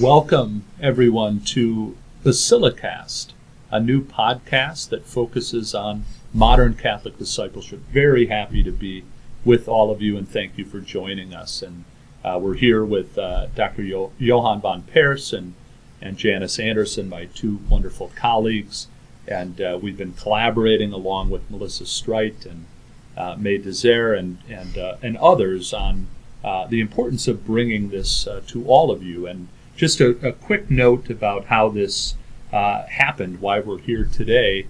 Welcome, everyone, to BasiliCAST, a new podcast that focuses on modern Catholic discipleship. Very happy to be with all of you, and thank you for joining us. And we're here with Dr. Johan von Parys and Janice Andersen, my two wonderful colleagues. And we've been collaborating along with Melissa Streit and May Desert and others on the importance of bringing this to all of you. And just a quick note about how this happened, why we're here today.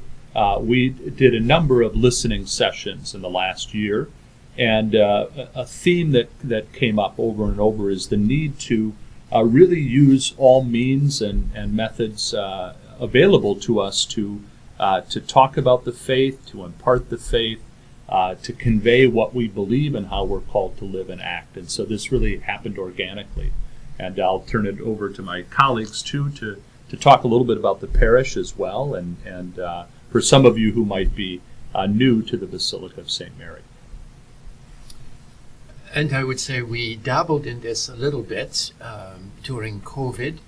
We did a number of listening sessions in the last year, and a theme that came up over and over is the need to really use all means and methods available to us to talk about the faith, to impart the faith, to convey what we believe and how we're called to live and act. And so this really happened organically. And I'll turn it over to my colleagues, too, to talk a little bit about the parish as well, and for some of you who might be new to the Basilica of St. Mary. And I would say we dabbled in this a little bit during COVID.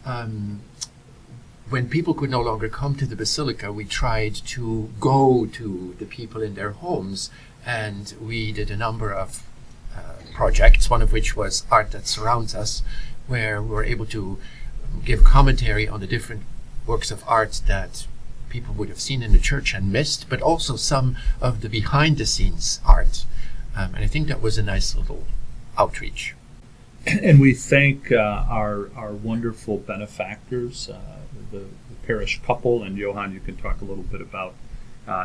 When people could no longer come to the Basilica, we tried to go to the people in their homes, and we did a number of projects, one of which was Art That Surrounds Us, where we were able to give commentary on the different works of art that people would have seen in the church and missed, but also some of the behind-the-scenes art. And I think that was a nice little outreach. And we thank our wonderful benefactors, the parish couple, and Johan, you can talk a little bit about,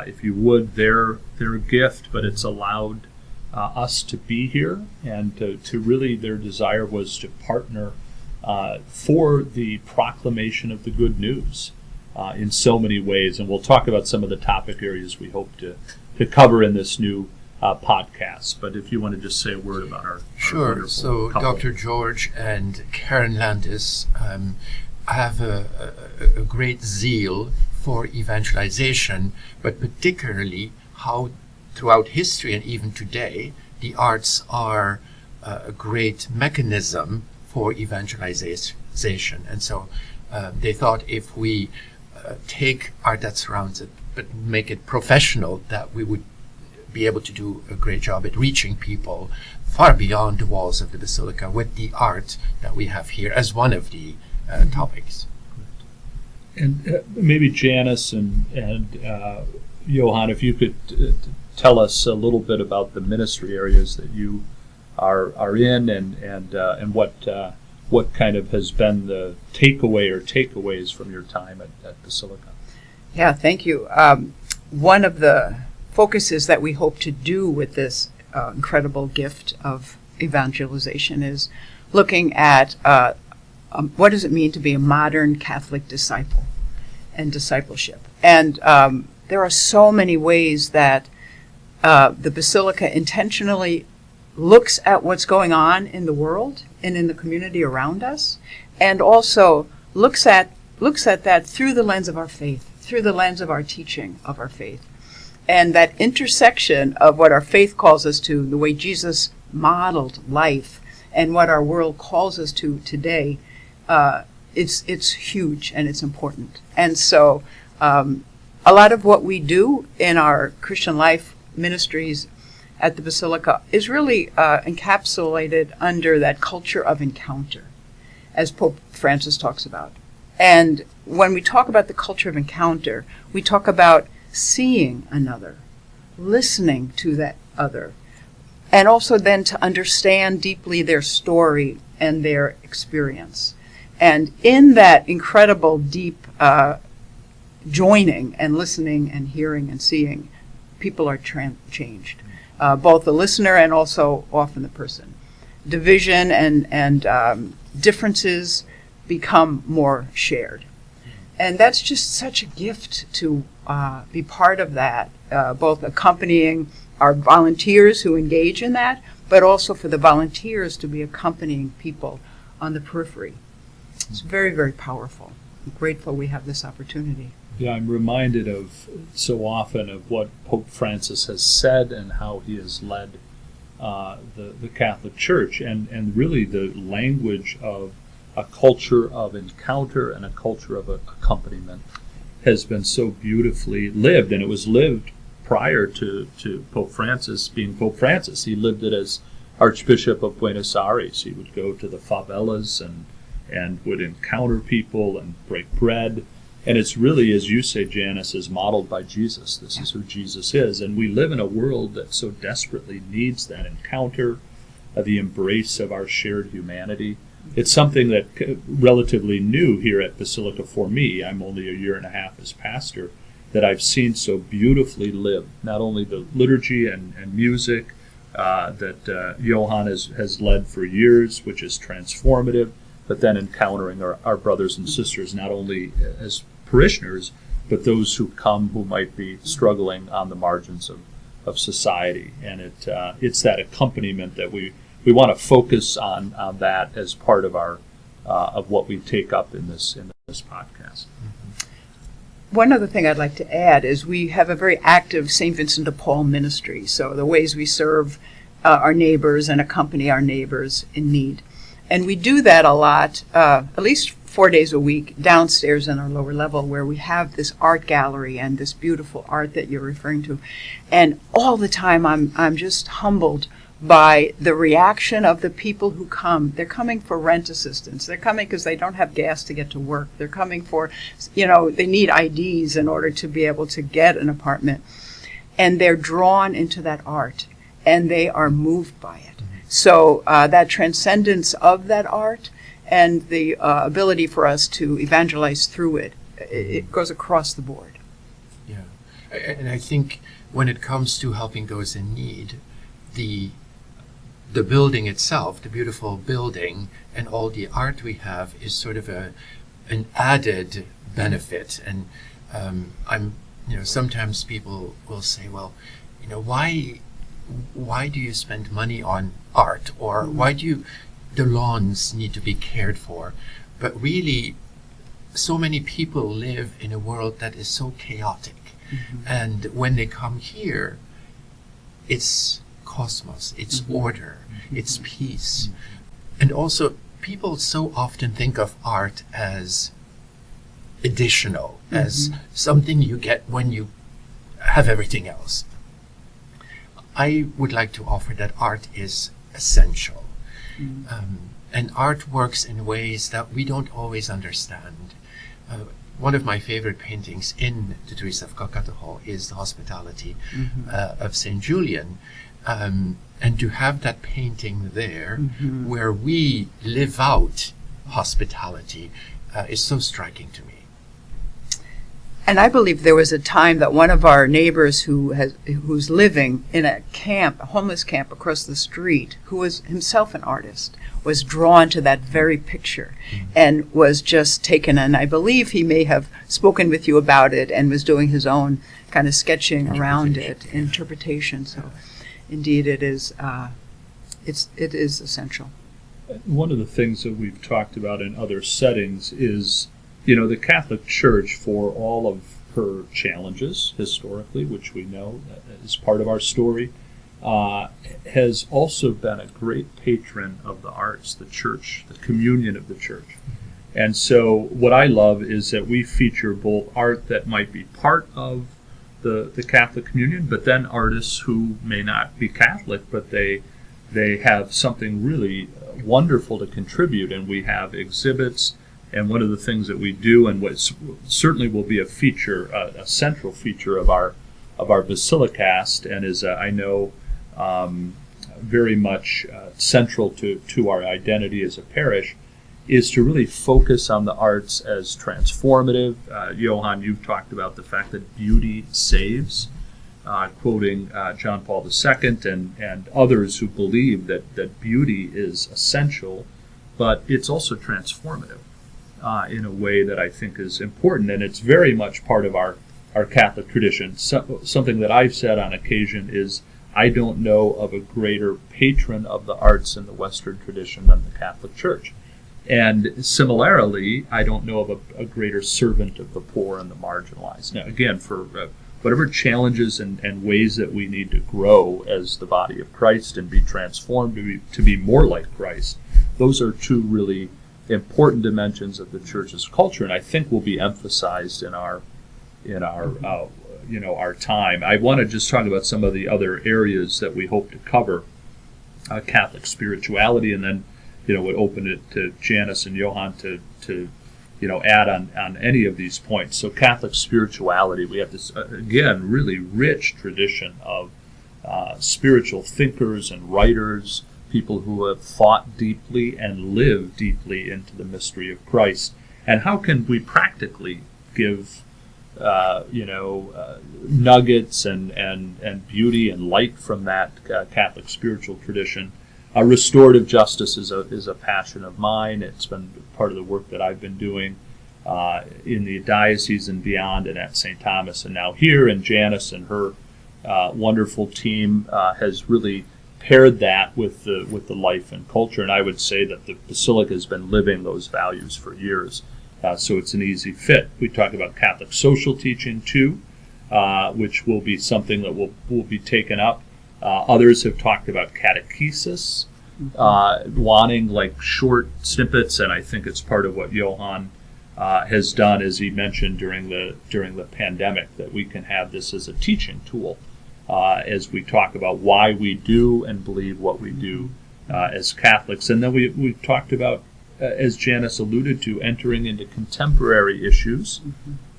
if you would, their gift, but it's allowed us to be here, and to really their desire was to partner for the proclamation of the good news in so many ways. And we'll talk about some of the topic areas we hope to cover in this new podcast. But if you want to just say a word about our Sure. So couple. Dr. George and Karen Landis have a great zeal for evangelization, but particularly how throughout history and even today, the arts are a great mechanism for evangelization. And so they thought if we take art that surrounds it, but make it professional, that we would be able to do a great job at reaching people far beyond the walls of the Basilica with the art that we have here as one of the topics. And maybe Janice and Johan, if you could tell us a little bit about the ministry areas that you are in, and what kind of has been the takeaway or takeaways from your time at Basilica. Yeah, thank you. One of the focuses that we hope to do with this incredible gift of evangelization is looking at what does it mean to be a modern Catholic disciple and discipleship. And there are so many ways that the Basilica intentionally looks at what's going on in the world and in the community around us, and also looks at that through the lens of our faith, through the lens of our teaching of our faith. And that intersection of what our faith calls us to, the way Jesus modeled life, and what our world calls us to today, it's huge and it's important. And so a lot of what we do in our Christian life ministries at the Basilica is really encapsulated under that culture of encounter, as Pope Francis talks about. And when we talk about the culture of encounter, we talk about seeing another, listening to that other, and also then to understand deeply their story and their experience. And in that incredible deep joining and listening and hearing and seeing, people are changed, both the listener and also often the person. Division and differences become more shared. And that's just such a gift to be part of that, both accompanying our volunteers who engage in that, but also for the volunteers to be accompanying people on the periphery. It's very, very powerful. I'm grateful we have this opportunity. Yeah, I'm reminded of so often of what Pope Francis has said and how he has led the Catholic Church, and really the language of a culture of encounter and a culture of accompaniment has been so beautifully lived, and it was lived prior to Pope Francis being Pope Francis. He lived it as Archbishop of Buenos Aires. He would go to the favelas and would encounter people and break bread. And it's really, as you say, Janice, is modeled by Jesus. This is who Jesus is. And we live in a world that so desperately needs that encounter, the embrace of our shared humanity. It's something that relatively new here at Basilica for me. I'm only a year and a half as pastor, that I've seen so beautifully lived. Not only the liturgy and music that Johan has led for years, which is transformative, but then encountering our brothers and sisters, not only as parishioners, but those who come who might be struggling on the margins of society. And it's that accompaniment that we want to focus on that as part of our of what we take up in this podcast. One other thing I'd like to add is we have a very active St. Vincent de Paul ministry. So the ways we serve our neighbors and accompany our neighbors in need. And we do that a lot, at least 4 days a week, downstairs in our lower level, where we have this art gallery and this beautiful art that you're referring to. And all the time I'm just humbled by the reaction of the people who come. They're coming for rent assistance. They're coming because they don't have gas to get to work. They're coming for, they need IDs in order to be able to get an apartment. And they're drawn into that art, and they are moved by it. So that transcendence of that art and the ability for us to evangelize through it, it goes across the board. Yeah, and I think when it comes to helping those in need, the building itself, the beautiful building, and all the art we have is sort of an added benefit. And sometimes people will say, well, why do you spend money on art, or why do the lawns need to be cared for? But really, so many people live in a world that is so chaotic. And when they come here, it's cosmos, it's order, it's peace. And also, people so often think of art as additional, as something you get when you have everything else. I would like to offer that art is essential. And art works in ways that we don't always understand. One of my favorite paintings in the Teresa of Calcutta Hall is the Hospitality of St. Julian. And to have that painting there where we live out hospitality is so striking to me. And I believe there was a time that one of our neighbors who's living in a homeless camp across the street, who was himself an artist, was drawn to that very picture and was just taken. And I believe he may have spoken with you about it and was doing his own kind of sketching around it, interpretation. So indeed it is essential. One of the things that we've talked about in other settings is the Catholic Church, for all of her challenges historically, which we know is part of our story, has also been a great patron of the arts, the church, the communion of the church. And so what I love is that we feature both art that might be part of the Catholic communion, but then artists who may not be Catholic, but they have something really wonderful to contribute. And we have exhibits. And one of the things that we do, and what certainly will be a feature, a central feature of our BasiliCAST, and is I know very much central to our identity as a parish, is to really focus on the arts as transformative. Johan, you've talked about the fact that beauty saves, quoting John Paul II and others who believe that beauty is essential, but it's also transformative. In a way that I think is important, and it's very much part of our Catholic tradition. Something that I've said on occasion is, I don't know of a greater patron of the arts in the Western tradition than the Catholic Church. And similarly, I don't know of a greater servant of the poor and the marginalized. Now, again, for whatever challenges and ways that we need to grow as the body of Christ and be transformed to be more like Christ, those are two really important dimensions of the church's culture, and I think will be emphasized in our our time. I want to just talk about some of the other areas that we hope to cover. Catholic spirituality, and then would open it to Janice and Johan to add on any of these points. So Catholic spirituality, we have this again really rich tradition of spiritual thinkers and writers, people who have thought deeply and lived deeply into the mystery of Christ. And how can we practically give nuggets and beauty and light from that Catholic spiritual tradition? Restorative justice is a passion of mine. It's been part of the work that I've been doing in the diocese and beyond, and at St. Thomas, and now here. And Janice and her wonderful team has really paired that with the life and culture. And I would say that the Basilica has been living those values for years. So it's an easy fit. We talk about Catholic social teaching too, which will be something that will be taken up. Others have talked about catechesis, wanting like short snippets, and I think it's part of what Johan has done, as he mentioned during the pandemic, that we can have this as a teaching tool as we talk about why we do and believe what we do as Catholics. And then we talked about, as Janice alluded to, entering into contemporary issues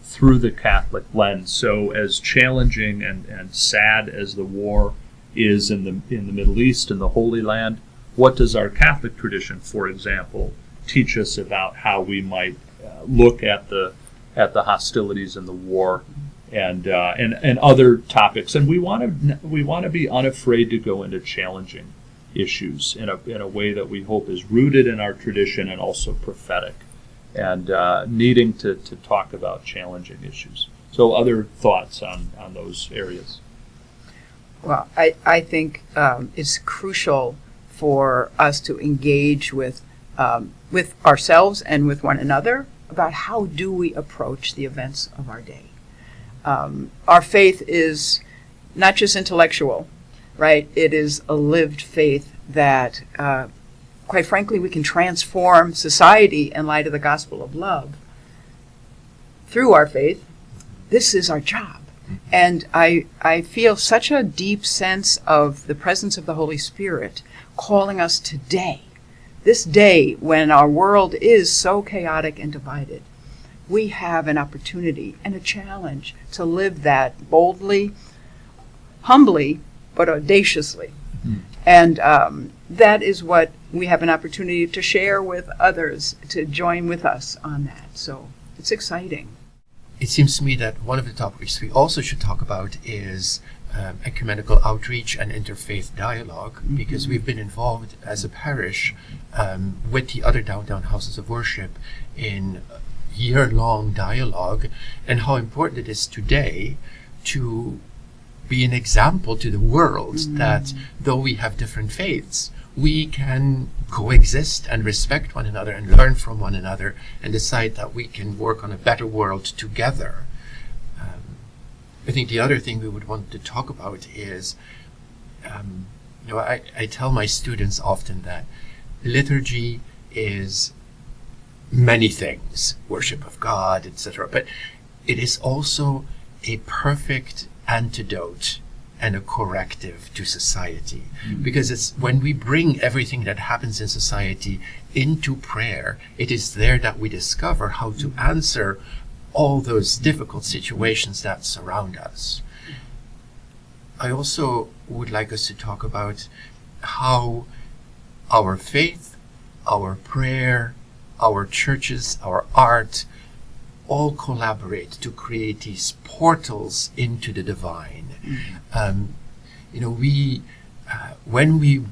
through the Catholic lens. So as challenging and sad as the war is in the Middle East and the Holy Land, what does our Catholic tradition, for example, teach us about how we might look at the hostilities and the war and other topics? And we want to be unafraid to go into challenging issues in a way that we hope is rooted in our tradition and also prophetic, and needing to talk about challenging issues. So other thoughts on those areas? Well, I think it's crucial for us to engage with ourselves and with one another about how do we approach the events of our day. Our faith is not just intellectual, right? It is a lived faith that, quite frankly, we can transform society in light of the gospel of love through our faith. This is our job. And I feel such a deep sense of the presence of the Holy Spirit calling us today, this day when our world is so chaotic and divided. We have an opportunity and a challenge to live that boldly, humbly, but audaciously. And that is what we have an opportunity to share with others, to join with us on that. So it's exciting. It seems to me that one of the topics we also should talk about is ecumenical outreach and interfaith dialogue, because we've been involved as a parish with the other downtown houses of worship in year-long dialogue, and how important it is today to be an example to the world that though we have different faiths, we can coexist and respect one another and learn from one another and decide that we can work on a better world together. I think the other thing we would want to talk about is, I tell my students often that liturgy is many things, worship of God, etc., but it is also a perfect antidote and a corrective to society, because it's when we bring everything that happens in society into prayer, it is there that we discover how to answer all those difficult situations that surround us. I also would like us to talk about how our faith, our prayer, our churches, our art, all collaborate to create these portals into the divine. When we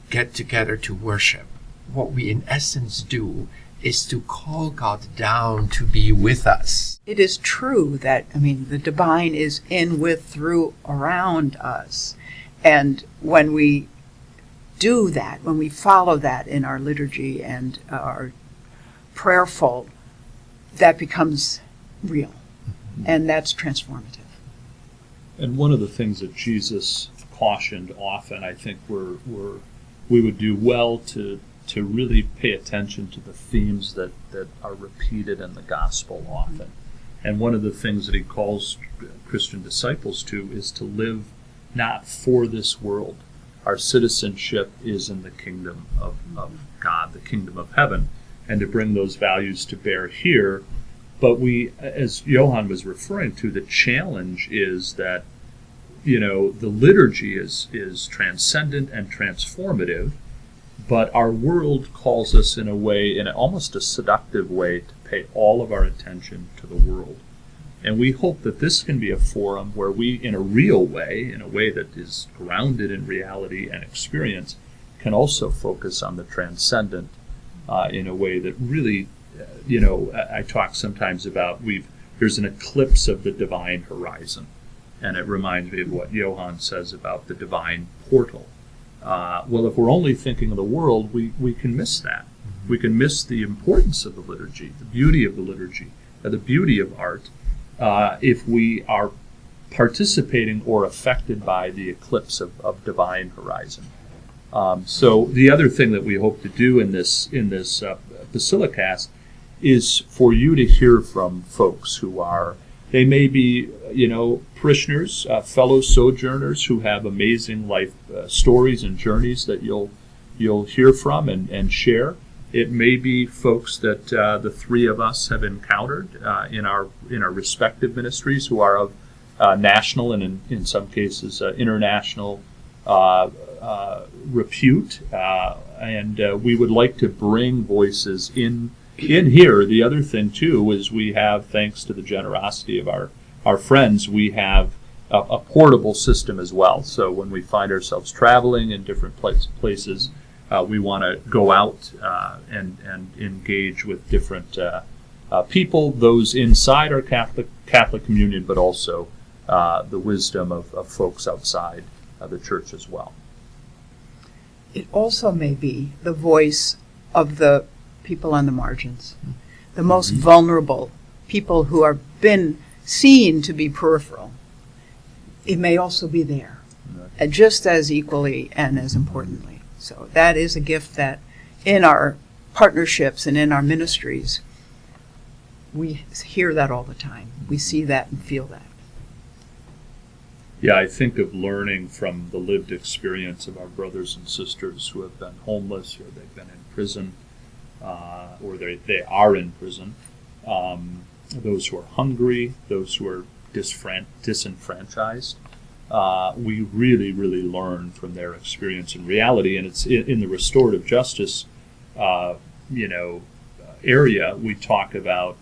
get together to worship, what we in essence do is to call God down to be with us. It is true that, the divine is in, with, through, around us. And when we do that, when we follow that in our liturgy and are prayerful, that becomes real. And that's transformative. And one of the things that Jesus cautioned often, I think we would do well to to really pay attention to the themes that are repeated in the gospel often. And one of the things that he calls Christian disciples to is to live not for this world. Our citizenship is in the kingdom of God, the kingdom of heaven, and to bring those values to bear here. But we, as Johan was referring to, the challenge is that, the liturgy is transcendent and transformative, but our world calls us in a way, in almost a seductive way, to pay all of our attention to the world. And we hope that this can be a forum where we, in a real way, in a way that is grounded in reality and experience, can also focus on the transcendent in a way that really, I talk sometimes about there's an eclipse of the divine horizon. And it reminds me of what Johan says about the divine portal. Well, if we're only thinking of the world, we can miss that. We can miss the importance of the liturgy, the beauty of the liturgy, the beauty of art, if we are participating or affected by the eclipse of divine horizon. So the other thing that we hope to do in this BasiliCAST is for you to hear from folks they may be, parishioners, fellow sojourners who have amazing life stories and journeys that you'll hear from and share. It may be folks that the three of us have encountered in our respective ministries who are of national and in some cases international repute, and we would like to bring voices in here. The other thing too is we have, thanks to the generosity of our friends, we have a portable system as well. So when we find ourselves traveling in different places, we want to go out and engage with different people, those inside our Catholic communion, but also the wisdom of folks outside the church as well. It also may be the voice of the people on the margins, the most vulnerable, people who are been seen to be peripheral. It may also be there, just as equally and as importantly. So that is a gift that in our partnerships and in our ministries, we hear that all the time. We see that and feel that. Yeah, I think of learning from the lived experience of our brothers and sisters who have been homeless, or they've been in prison, or they are in prison, those who are hungry, those who are disenfranchised. We really, really learn from their experience in reality, and it's in the restorative justice, area. We talk about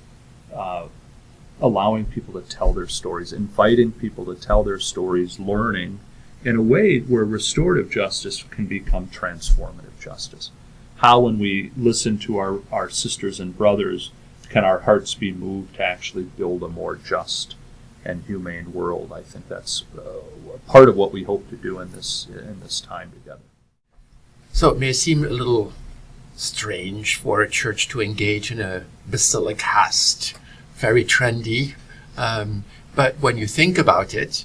allowing people to tell their stories, inviting people to tell their stories, learning in a way where restorative justice can become transformative justice. How, when we listen to our sisters and brothers, can our hearts be moved to actually build a more just and humane world? I think that's part of what we hope to do in this time together. So it may seem a little strange for a church to engage in a BasiliCAST, very trendy, but when you think about it,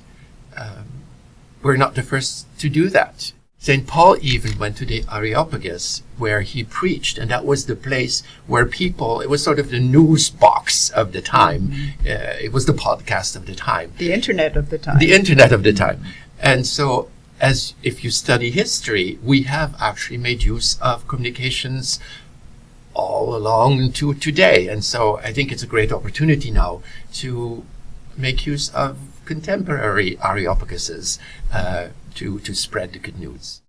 we're not the first to do that. St. Paul even went to the Areopagus where he preached, and that was the place where people, it was sort of the news box of the time. It was the podcast of the time. The internet of the time. The internet of the time. And so, as if you study history, we have actually made use of communications all along to today. And so I think it's a great opportunity now to make use of contemporary Areopaguses to spread the good news.